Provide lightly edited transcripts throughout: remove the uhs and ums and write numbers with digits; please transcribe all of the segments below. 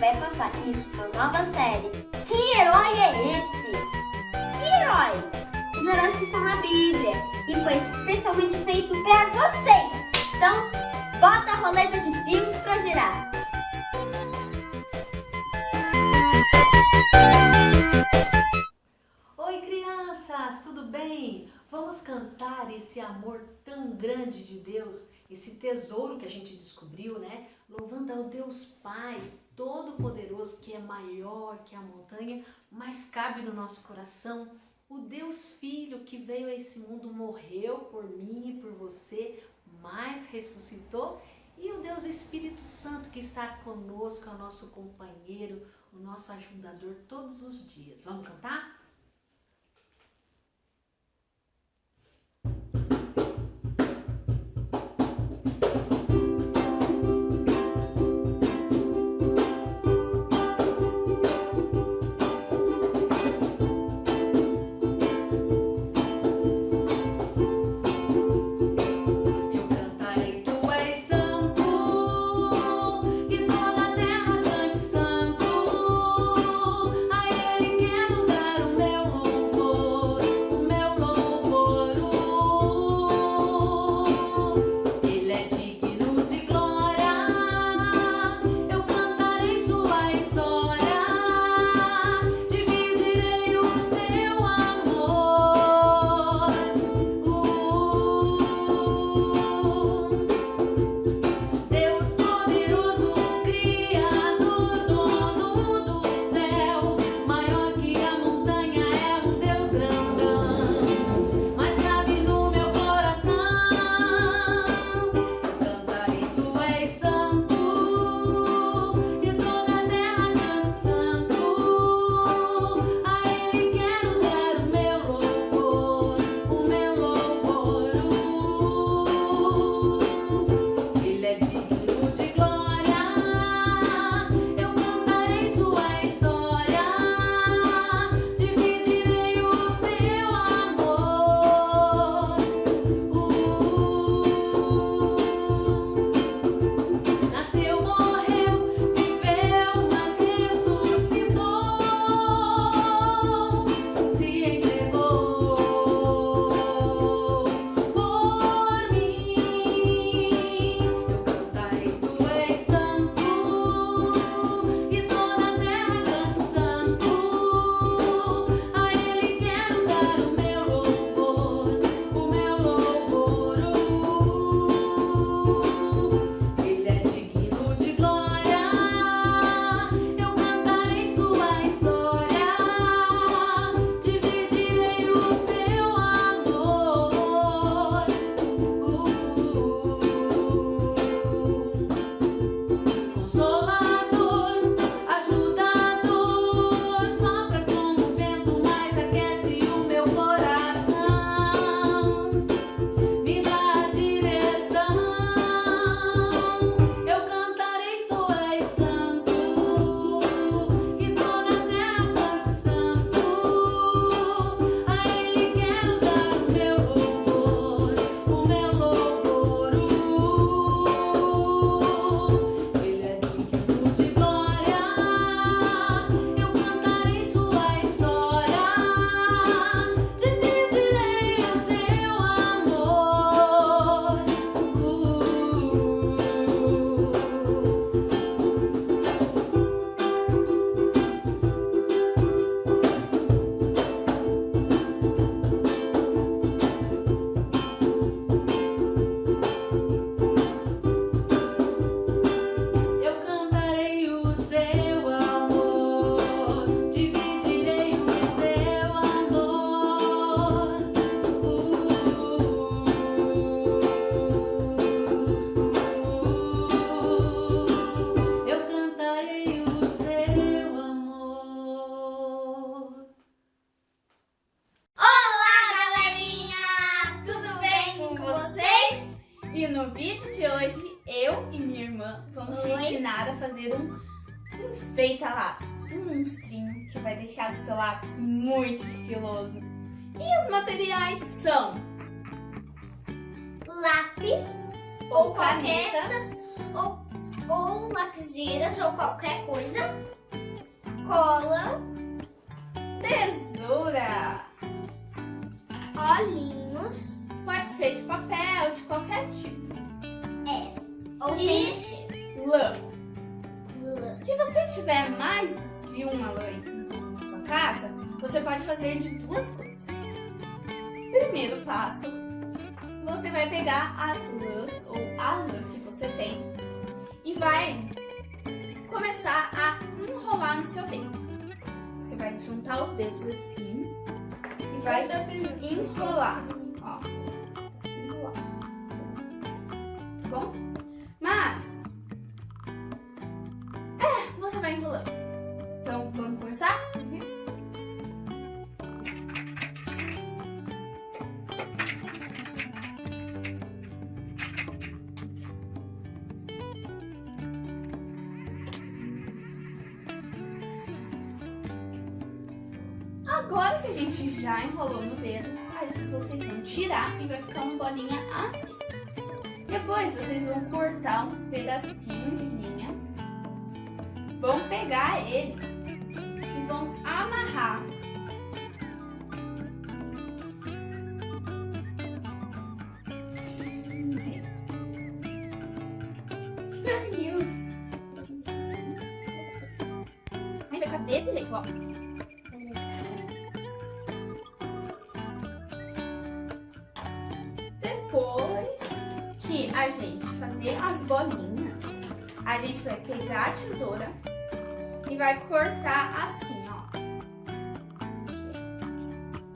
vai passar isso na nova série. Que herói é esse? Que herói? Os heróis que estão na Bíblia. E foi especialmente feito para vocês. Então, bota a roleta de filmes para girar. Oi, crianças, tudo bem? Vamos cantar esse amor tão grande de Deus, esse tesouro que a gente descobriu, né? Louvando ao Deus Pai, Todo-Poderoso, que é maior que a montanha, mas cabe no nosso coração. O Deus Filho que veio a esse mundo, morreu por mim e por você, mas ressuscitou. E o Deus Espírito Santo que está conosco, é o nosso companheiro, o nosso ajudador todos os dias. Vamos cantar? E no vídeo de hoje, eu e minha irmã vamos te ensinar a fazer um enfeita-lápis, um monstrinho que vai deixar o seu lápis muito estiloso. E os materiais são lápis ou canetas ou ou lapiseiras ou qualquer coisa, cola, tesoura, olhinhos, pode ser de papel, de qualquer tipo. ou E- sem mexer. Lã. Lã. Se você tiver mais de uma lã na sua casa, você pode fazer de duas coisas. Primeiro passo, você vai pegar as lãs ou a lã que você tem e vai começar a enrolar no seu dedo. Você vai juntar os dedos assim e vai enrolar. Ó, enrolar. Assim. Tá bom? Mas você vai enrolando. Então, vamos começar? Agora que a gente já enrolou no dedo, aí vocês vão tirar e vai ficar uma bolinha assim. Depois vocês vão cortar um pedacinho de linha, vão pegar ele e vão amarrar. Aí vai ficar desse jeito, ó. Depois que a gente fazer as bolinhas, a gente vai pegar a tesoura e vai cortar assim, ó.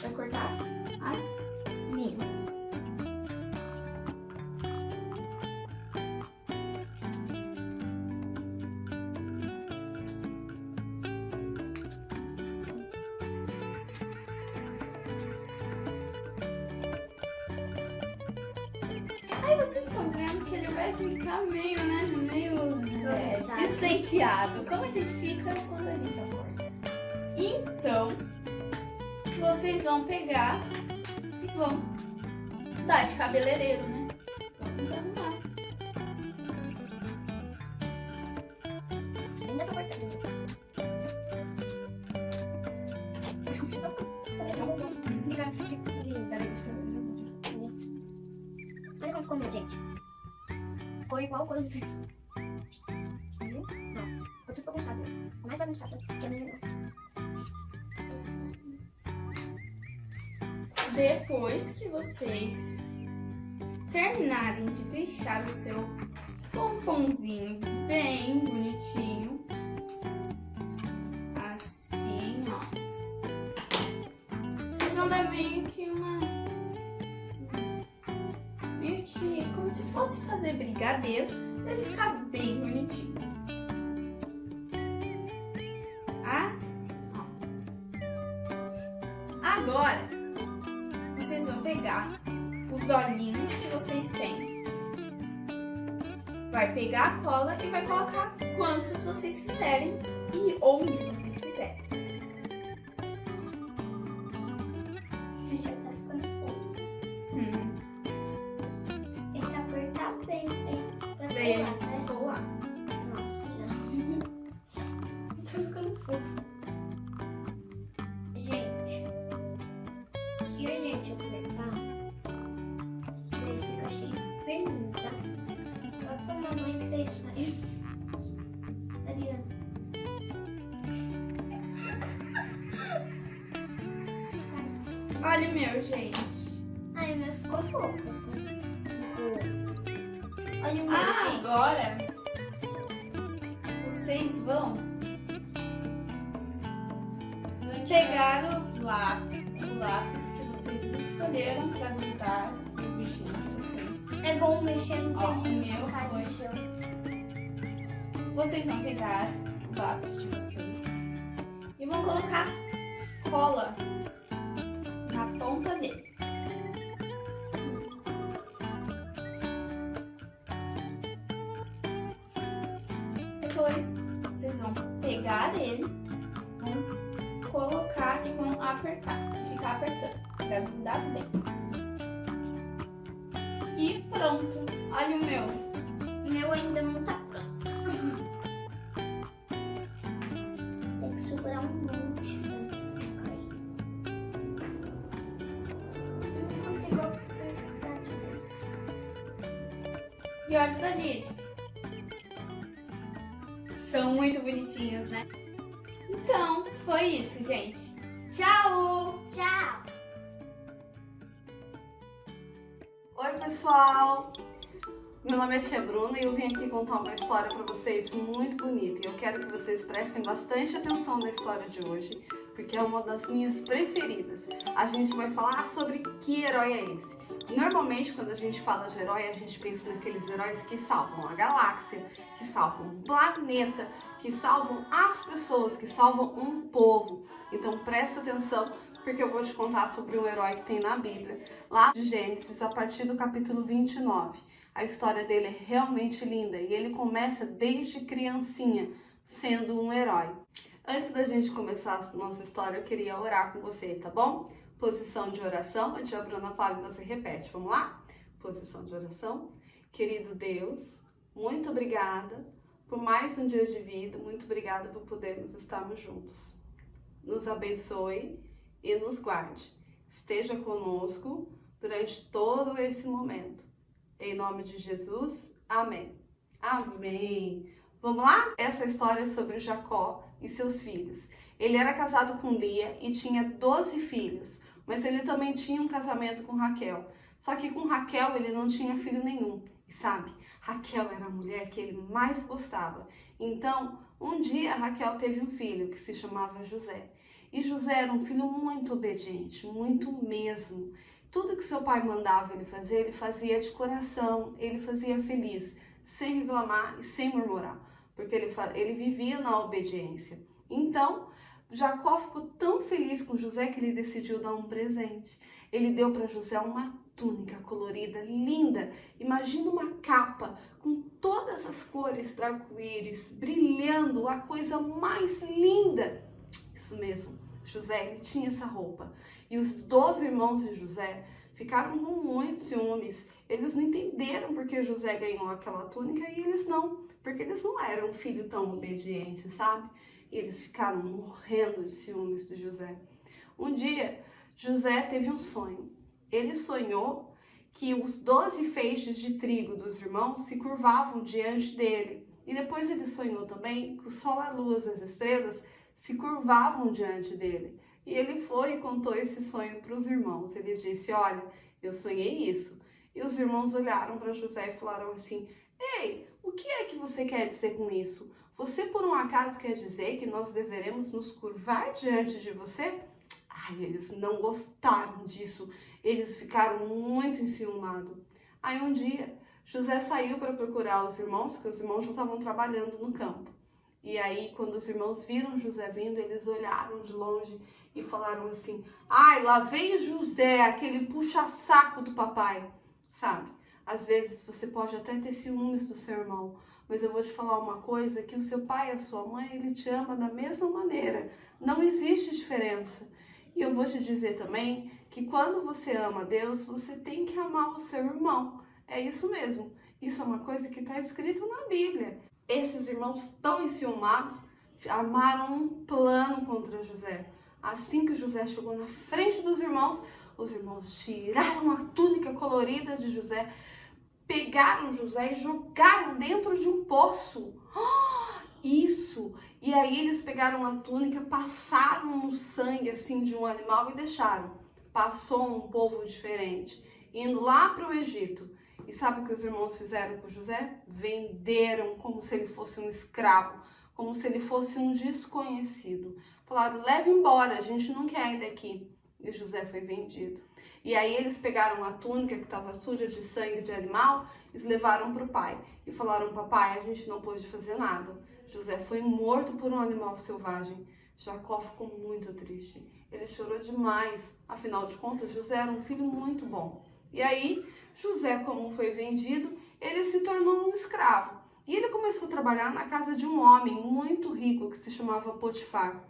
Vai cortar as linhas. Aí vocês estão vendo que ele vai ficar meio, né? Meio despenteado. Como a gente fica quando a gente acorda. Então, vocês vão pegar e vão dar de cabeleireiro, né? Vamos arrumar. Ainda tô cortando. Olha como ficou, minha gente. Ficou igual o cor do fez. Viu? Não. Ficou tudo bagunçado. Ficou mais bagunçado que a minha não. Depois que vocês terminarem de deixar o seu pomponzinho bem bonitinho, assim, ó, vocês vão dar meio que como se fosse fazer brigadeiro, pra ele ficar bem bonitinho. Assim, ó. Agora, vocês vão pegar os olhinhos que vocês têm. Vai pegar a cola e vai colocar quantos vocês quiserem e onde vocês quiserem. Já tá ficando pouco. Tem que apertar bem, pra Daí ele colar, né? colar. Nossa, não. Tá ficando fofo. Gente, se a gente apertar, ele fica cheio de pergunta. Só que a mamãe que dá isso aí. Ariana. Olha o meu, gente. Ai, o meu ficou fofo. Olha o meu, gente. Agora, vocês vão pegar o lápis que vocês escolheram para grudar no bichinho de vocês. É bom mexer no Ó, o pelinho. meu foi. Vocês vão pegar o lápis de vocês e vão colocar cola na ponta dele. Depois, vocês vão pegar ele, vão colocar e vão apertar. Ficar apertando, pra grudar bem. E pronto. Olha o meu. O meu ainda não tá pronto. E olha o da Liz. São muito bonitinhos, né? Então, foi isso, gente. Tchau! Tchau! Oi, pessoal! Meu nome é Tia Bruna e eu vim aqui contar uma história para vocês muito bonita. E eu quero que vocês prestem bastante atenção na história de hoje, porque é uma das minhas preferidas. A gente vai falar sobre que herói é esse. Normalmente, quando a gente fala de herói, a gente pensa naqueles heróis que salvam a galáxia, que salvam o planeta, que salvam as pessoas, que salvam um povo. Então presta atenção, porque eu vou te contar sobre um herói que tem na Bíblia, lá de Gênesis, a partir do capítulo 29. A história dele é realmente linda e ele começa desde criancinha, sendo um herói. Antes da gente começar a nossa história, eu queria orar com você, tá bom? Posição de oração, a tia Bruna fala e você repete, vamos lá? Posição de oração. Querido Deus, muito obrigada por mais um dia de vida, muito obrigada por podermos estarmos juntos. Nos abençoe e nos guarde. Esteja conosco durante todo esse momento. Em nome de Jesus, amém. Amém. Vamos lá? Essa história é sobre Jacó e seus filhos. Ele era casado com Lia e tinha 12 filhos, mas ele também tinha um casamento com Raquel. Só que com Raquel ele não tinha filho nenhum. E sabe, Raquel era a mulher que ele mais gostava. Então, um dia Raquel teve um filho que se chamava José. E José era um filho muito obediente, muito mesmo. Tudo que seu pai mandava ele fazia de coração, ele fazia feliz, sem reclamar e sem murmurar, porque ele vivia na obediência. Então, Jacó ficou tão feliz com José que ele decidiu dar um presente. Ele deu para José uma túnica colorida, linda. Imagina uma capa com todas as cores do arco-íris, brilhando, a coisa mais linda. Isso mesmo, José ele tinha essa roupa. E os 12 irmãos de José ficaram com muitos ciúmes. Eles não entenderam porque José ganhou aquela túnica e eles não, porque eles não eram um filho tão obediente, sabe? E eles ficaram morrendo de ciúmes de José. Um dia, José teve um sonho. Ele sonhou que os 12 feixes de trigo dos irmãos se curvavam diante dele. E depois ele sonhou também que o sol, a lua, as estrelas se curvavam diante dele. E ele foi e contou esse sonho para os irmãos. Ele disse, olha, eu sonhei isso. E os irmãos olharam para José e falaram assim, ei, o que é que você quer dizer com isso? Você por um acaso quer dizer que nós deveremos nos curvar diante de você? Ai, eles não gostaram disso. Eles ficaram muito enciumados. Aí um dia, José saiu para procurar os irmãos, porque os irmãos já estavam trabalhando no campo. E aí, quando os irmãos viram José vindo, eles olharam de longe e falaram assim, ai, lá vem José, aquele puxa-saco do papai. Sabe, às vezes você pode até ter ciúmes do seu irmão, mas eu vou te falar uma coisa, que o seu pai e a sua mãe, ele te ama da mesma maneira. Não existe diferença. E eu vou te dizer também que quando você ama Deus, você tem que amar o seu irmão. É isso mesmo. Isso é uma coisa que está escrito na Bíblia. Esses irmãos tão enciumados armaram um plano contra José. Assim que José chegou na frente dos irmãos, os irmãos tiraram a túnica colorida de José, pegaram José e jogaram dentro de um poço. Isso! E aí eles pegaram a túnica, passaram no sangue assim de um animal e deixaram. Passou um povo diferente, indo lá para o Egito. E sabe o que os irmãos fizeram com José? Venderam como se ele fosse um escravo, como se ele fosse um desconhecido. Falaram, leva embora, a gente não quer ir daqui. E José foi vendido. E aí eles pegaram a túnica que estava suja de sangue de animal, eles levaram para o pai. E falaram, papai, a gente não pôde fazer nada. José foi morto por um animal selvagem. Jacó ficou muito triste. Ele chorou demais. Afinal de contas, José era um filho muito bom. E aí, José, como foi vendido, ele se tornou um escravo. E ele começou a trabalhar na casa de um homem muito rico que se chamava Potifar.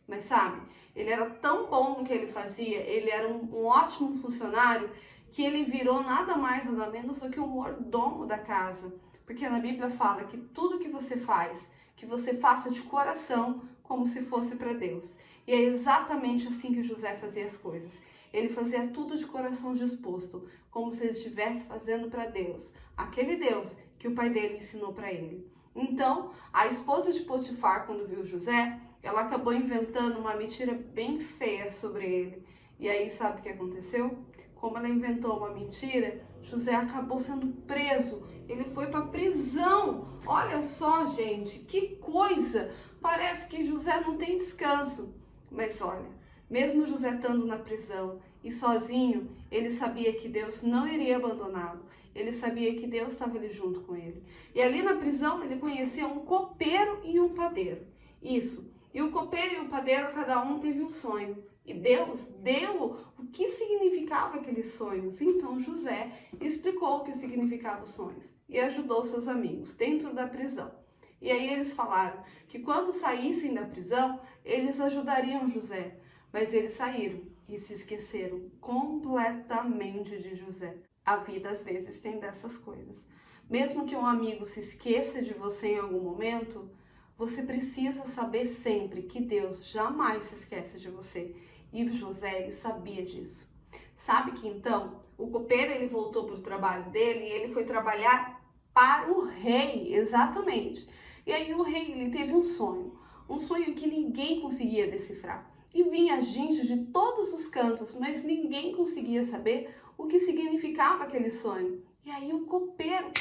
Mas sabe, ele era tão bom no que ele fazia, ele era um ótimo funcionário, que ele virou nada mais, nada menos do que o mordomo da casa. Porque na Bíblia fala que tudo que você faz, que você faça de coração, como se fosse para Deus. E é exatamente assim que José fazia as coisas. Ele fazia tudo de coração disposto, como se ele estivesse fazendo para Deus, aquele Deus que o pai dele ensinou para ele. Então, a esposa de Potifar, quando viu José, ela acabou inventando uma mentira bem feia sobre ele. E aí, sabe o que aconteceu? Como ela inventou uma mentira, José acabou sendo preso. Ele foi para prisão. Olha só, gente, que coisa! Parece que José não tem descanso. Mas olha, mesmo José estando na prisão e sozinho, ele sabia que Deus não iria abandoná-lo. Ele sabia que Deus estava ali junto com ele. E ali na prisão, ele conhecia um copeiro e um padeiro. Isso. E o copeiro e o padeiro, cada um teve um sonho. E Deus deu o que significava aqueles sonhos. Então José explicou o que significavam os sonhos e ajudou seus amigos dentro da prisão. E aí eles falaram que quando saíssem da prisão, eles ajudariam José. Mas eles saíram e se esqueceram completamente de José. A vida às vezes tem dessas coisas. Mesmo que um amigo se esqueça de você em algum momento, você precisa saber sempre que Deus jamais se esquece de você. E José, ele sabia disso. Sabe que então, o copeiro ele voltou para o trabalho dele e ele foi trabalhar para o rei, exatamente. E aí o rei, ele teve um sonho que ninguém conseguia decifrar. E vinha gente de todos os cantos, mas ninguém conseguia saber o que significava aquele sonho. E aí o copeiro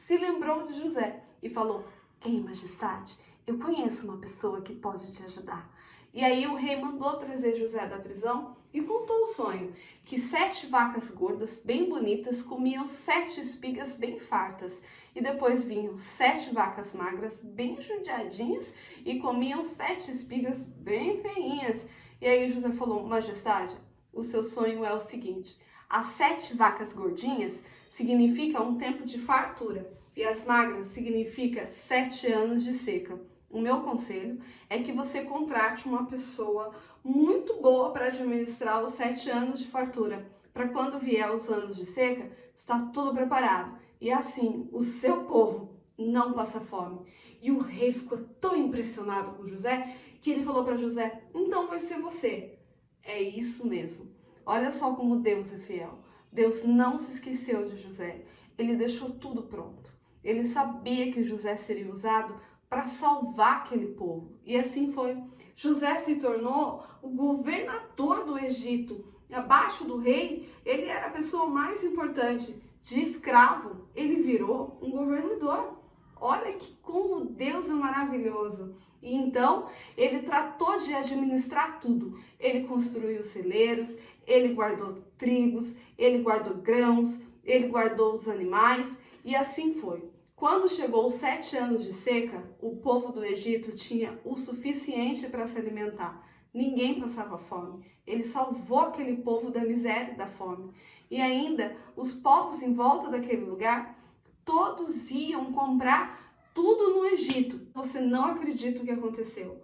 se lembrou de José e falou: "Ei, majestade, eu conheço uma pessoa que pode te ajudar." E aí o rei mandou trazer José da prisão e contou o sonho, que 7 vacas gordas, bem bonitas, comiam 7 espigas bem fartas. E depois vinham 7 vacas magras, bem judiadinhas, e comiam 7 espigas bem feinhas. E aí José falou: "Majestade, o seu sonho é o seguinte: as 7 vacas gordinhas significa um tempo de fartura, e as magras significa 7 anos de seca. O meu conselho é que você contrate uma pessoa muito boa para administrar os 7 anos de fartura, para quando vier os anos de seca, está tudo preparado. E assim, o seu povo não passa fome." E o rei ficou tão impressionado com José, que ele falou para José: "Então vai ser você." É isso mesmo. Olha só como Deus é fiel. Deus não se esqueceu de José. Ele deixou tudo pronto. Ele sabia que José seria usado para salvar aquele povo. E assim foi. José se tornou o governador do Egito. Abaixo do rei, ele era a pessoa mais importante. De escravo, ele virou um governador. Olha que como Deus é maravilhoso. E então, ele tratou de administrar tudo. Ele construiu celeiros, ele guardou trigos, ele guardou grãos, ele guardou os animais, e assim foi. Quando chegou os 7 anos de seca, o povo do Egito tinha o suficiente para se alimentar. Ninguém passava fome. Ele salvou aquele povo da miséria e da fome. E ainda, os povos em volta daquele lugar, todos iam comprar tudo no Egito. Você não acredita o que aconteceu.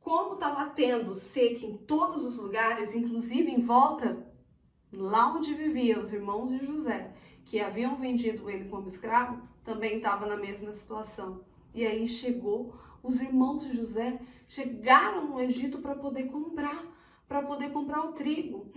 Como estava tendo seca em todos os lugares, inclusive em volta, lá onde viviam os irmãos de José, que haviam vendido ele como escravo, também estava na mesma situação. E aí os irmãos de José chegaram no Egito para poder comprar o trigo.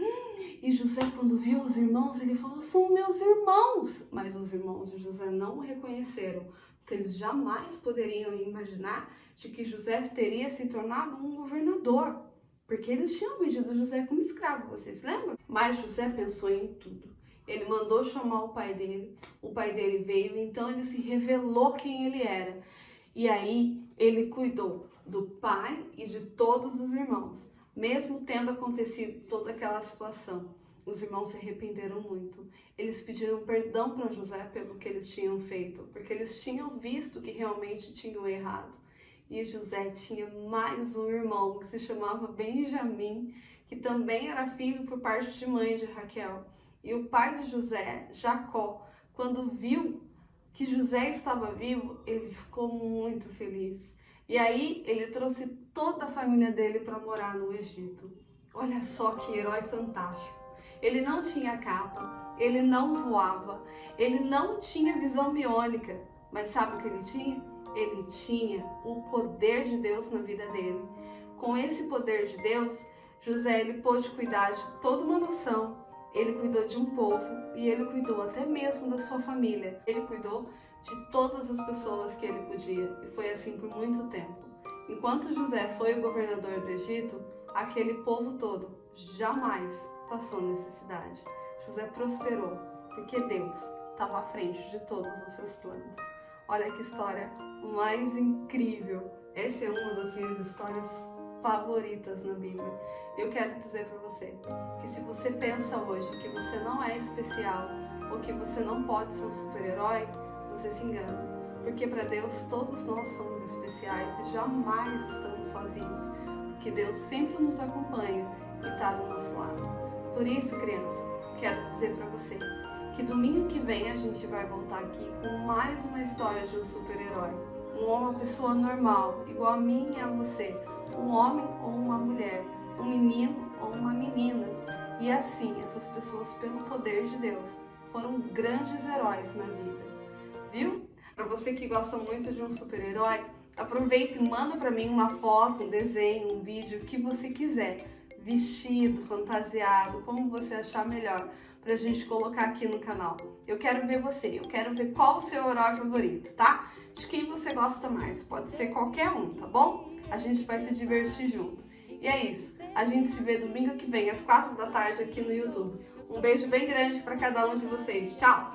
E José, quando viu os irmãos, ele falou: "São meus irmãos." Mas os irmãos de José não o reconheceram, porque eles jamais poderiam imaginar de que José teria se tornado um governador, porque eles tinham vendido José como escravo, vocês lembram? Mas José pensou em tudo. Ele mandou chamar o pai dele veio, então ele se revelou quem ele era. E aí ele cuidou do pai e de todos os irmãos, mesmo tendo acontecido toda aquela situação. Os irmãos se arrependeram muito. Eles pediram perdão para José pelo que eles tinham feito, porque eles tinham visto que realmente tinham errado. E José tinha mais um irmão que se chamava Benjamim, que também era filho por parte de mãe de Raquel. E o pai de José, Jacó, quando viu que José estava vivo, ele ficou muito feliz. E aí ele trouxe toda a família dele para morar no Egito. Olha só que herói fantástico. Ele não tinha capa, ele não voava, ele não tinha visão biônica. Mas sabe o que ele tinha? Ele tinha o poder de Deus na vida dele. Com esse poder de Deus, José, ele pôde cuidar de toda uma nação, ele cuidou de um povo e ele cuidou até mesmo da sua família. Ele cuidou de todas as pessoas que ele podia e foi assim por muito tempo. Enquanto José foi o governador do Egito, aquele povo todo jamais passou necessidade. José prosperou porque Deus estava à frente de todos os seus planos. Olha que história mais incrível! Essa é uma das minhas histórias favoritas na Bíblia. Eu quero dizer para você que se você pensa hoje que você não é especial ou que você não pode ser um super-herói, você se engana. Porque para Deus todos nós somos especiais e jamais estamos sozinhos. Porque Deus sempre nos acompanha e está do nosso lado. Por isso, criança, quero dizer para você que domingo que vem a gente vai voltar aqui com mais uma história de um super-herói. Uma pessoa normal, igual a mim e a você. Um homem ou uma mulher, um menino ou uma menina. E assim, essas pessoas, pelo poder de Deus, foram grandes heróis na vida. Viu? Para você que gosta muito de um super-herói, aproveita e manda para mim uma foto, um desenho, um vídeo, o que você quiser. Vestido, fantasiado, como você achar melhor, pra gente colocar aqui no canal. Eu quero ver você, eu quero ver qual o seu herói favorito, tá? De quem você gosta mais, pode ser qualquer um, tá bom? A gente vai se divertir junto. E é isso, a gente se vê domingo que vem, às 4 da tarde aqui no YouTube. Um beijo bem grande para cada um de vocês. Tchau!